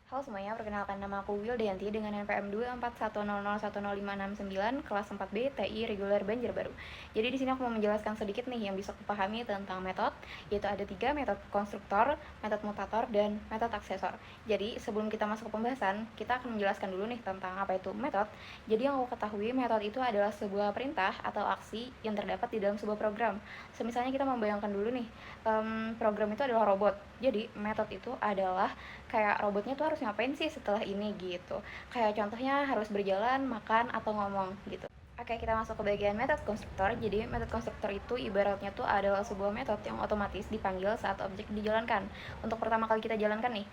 Halo semuanya, perkenalkan nama aku Wildayanti dengan NPM 24100105669 kelas 4B TI Reguler Banjarbaru. Jadi di sini aku mau menjelaskan sedikit nih yang bisa kupahami tentang metode, yaitu ada 3 metode konstruktor, metode mutator, dan metode aksesor. Jadi sebelum kita masuk ke pembahasan, kita akan menjelaskan dulu nih tentang apa itu metode. Jadi yang aku ketahui metode itu adalah sebuah perintah atau aksi yang terdapat di dalam sebuah program. Misalnya kita membayangkan dulu nih, program itu adalah robot. Jadi metode itu adalah kayak robotnya tuh harus ngapain sih setelah ini gitu. Kayak contohnya harus berjalan, makan, atau ngomong gitu. Oke, kita masuk ke bagian metode konstruktor. Jadi, metode konstruktor itu ibaratnya tuh adalah sebuah metode yang otomatis dipanggil saat objek dijalankan. Untuk pertama kali kita jalankan nih,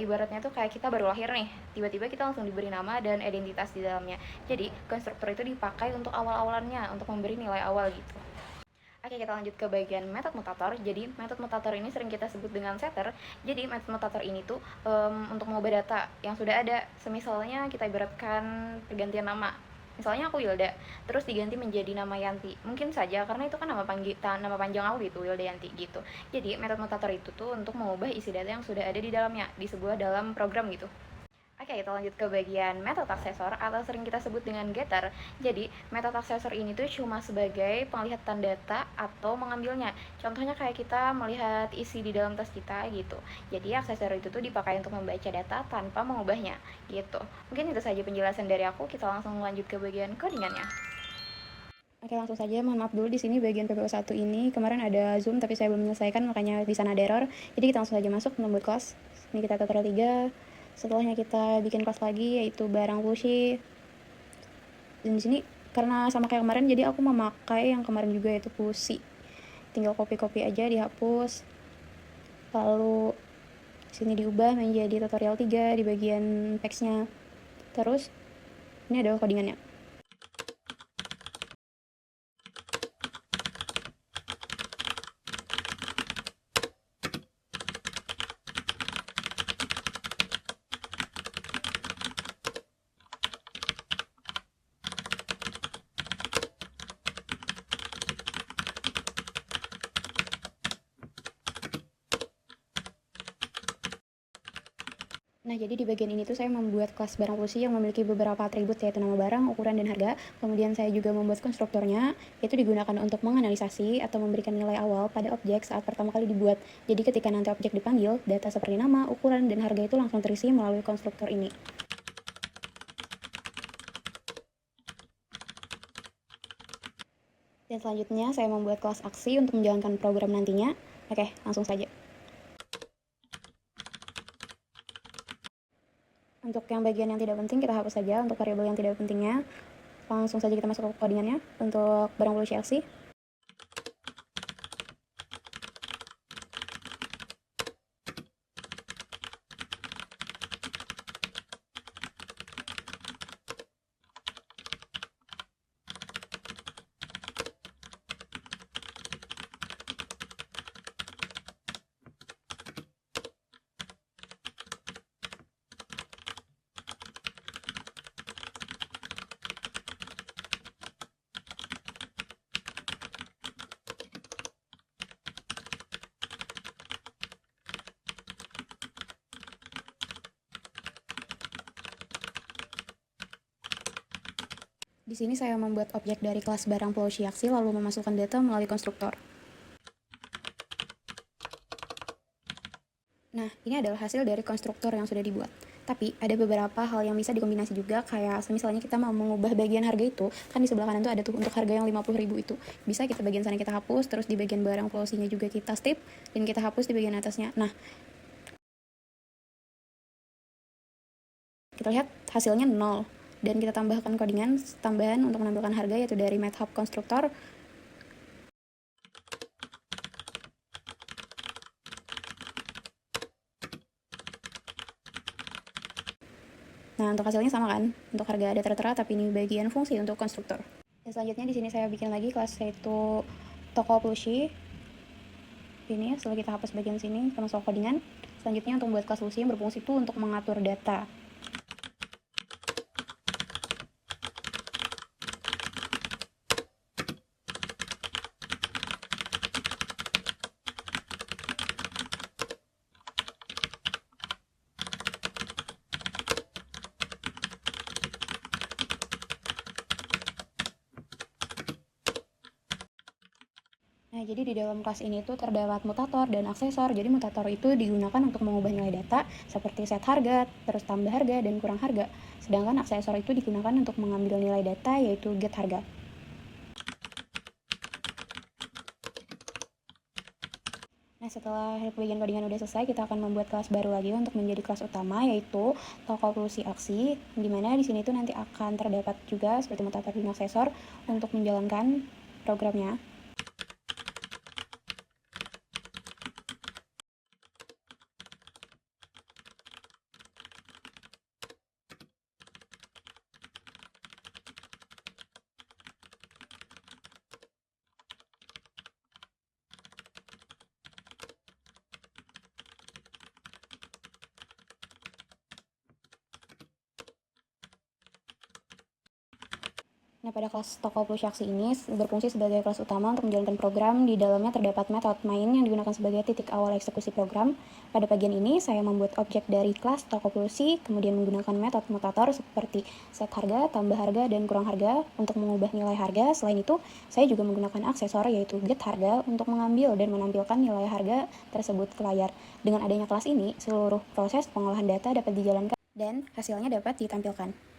ibaratnya tuh kayak kita baru lahir nih, tiba-tiba kita langsung diberi nama dan identitas di dalamnya. Jadi, konstruktor itu dipakai untuk awal-awalannya, untuk memberi nilai awal gitu. Oke, kita lanjut ke bagian metode mutator. Jadi, metode mutator ini sering kita sebut dengan setter. Jadi, metode mutator ini tuh untuk mengubah data yang sudah ada. Semisalnya kita ibaratkan pergantian nama. Misalnya aku Wilda, terus diganti menjadi nama Yanti. Mungkin saja karena itu kan nama panjang aku gitu, Wilda Yanti gitu. Jadi, metode mutator itu tuh untuk mengubah isi data yang sudah ada di dalamnya, di sebuah dalam program gitu. Oke, kita lanjut ke bagian metode aksesor atau sering kita sebut dengan getter. Jadi, metode aksesor ini tuh cuma sebagai penglihatan data atau mengambilnya. Contohnya kayak kita melihat isi di dalam tas kita gitu. Jadi, aksesor itu tuh dipakai untuk membaca data tanpa mengubahnya gitu. Mungkin itu saja penjelasan dari aku. Kita langsung lanjut ke bagian codingannya. Oke, langsung saja. Mohon maaf dulu di sini bagian PPO1 ini kemarin ada Zoom tapi saya belum menyelesaikan, makanya di sana ada error. Jadi kita langsung saja masuk membuat kelas. Ini kita tutorial 3. Setelahnya kita bikin kelas lagi yaitu barang Pushi. Dan di sini karena sama kayak kemarin jadi aku memakai yang kemarin juga yaitu Pushi. Tinggal copy-copy aja, dihapus. Lalu sini diubah menjadi tutorial 3 di bagian teksnya. Terus ini adalah codingannya. Nah, jadi di bagian ini tuh saya membuat kelas barang Pushi yang memiliki beberapa atribut yaitu nama barang, ukuran, dan harga. Kemudian saya juga membuat konstruktornya, yaitu digunakan untuk menganalisasi atau memberikan nilai awal pada objek saat pertama kali dibuat. Jadi ketika nanti objek dipanggil, data seperti nama, ukuran, dan harga itu langsung terisi melalui konstruktor ini. Dan selanjutnya saya membuat kelas aksi untuk menjalankan program nantinya. Oke, langsung saja. Untuk yang bagian yang tidak penting kita hapus saja. Untuk variabel yang tidak pentingnya langsung saja kita masuk ke codingannya. Untuk barang Pushi aksi, di sini saya membuat objek dari kelas barang Pushi aksi lalu memasukkan data melalui konstruktor. Nah, ini adalah hasil dari konstruktor yang sudah dibuat. Tapi ada beberapa hal yang bisa dikombinasi juga, kayak misalnya kita mau mengubah bagian harga itu, kan di sebelah kanan tuh ada tuh untuk harga yang 50.000 itu. Bisa kita bagian sana kita hapus, terus di bagian barang Pushi-nya juga kita strip, dan kita hapus di bagian atasnya. Nah, kita lihat hasilnya 0. Dan kita tambahkan codingan tambahan untuk menampilkan harga yaitu dari MathHub konstruktor. Nah, untuk hasilnya sama kan? Untuk harga ada tertera, tapi ini bagian fungsi untuk konstruktor. Dan selanjutnya di sini saya bikin lagi kelas yaitu toko Pushi. Ini setelah kita hapus bagian sini, kita masuk codingan. Selanjutnya untuk membuat kelas Pushi yang berfungsi itu untuk mengatur data. Nah, jadi di dalam kelas ini tuh terdapat mutator dan aksesor. Jadi mutator itu digunakan untuk mengubah nilai data seperti set harga, terus tambah harga, dan kurang harga. Sedangkan aksesor itu digunakan untuk mengambil nilai data yaitu get harga. Nah, setelah bagian codingan udah selesai, kita akan membuat kelas baru lagi untuk menjadi kelas utama, yaitu tokoplusi aksi, di mana di sini tuh nanti akan terdapat juga seperti mutator dan aksesor untuk menjalankan programnya. Nah, pada kelas tokoplusi aksi ini berfungsi sebagai kelas utama untuk menjalankan program. Di dalamnya terdapat metode main yang digunakan sebagai titik awal eksekusi program. Pada bagian ini, saya membuat objek dari kelas tokoplusi, kemudian menggunakan metode mutator seperti set harga, tambah harga, dan kurang harga untuk mengubah nilai harga. Selain itu, saya juga menggunakan aksesor yaitu get harga untuk mengambil dan menampilkan nilai harga tersebut ke layar. Dengan adanya kelas ini, seluruh proses pengolahan data dapat dijalankan dan hasilnya dapat ditampilkan.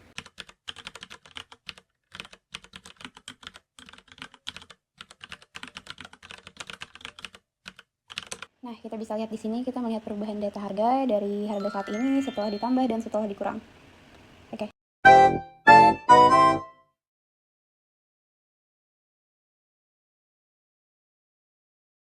Nah, kita bisa lihat di sini kita melihat perubahan data harga dari harga saat ini setelah ditambah dan setelah dikurang.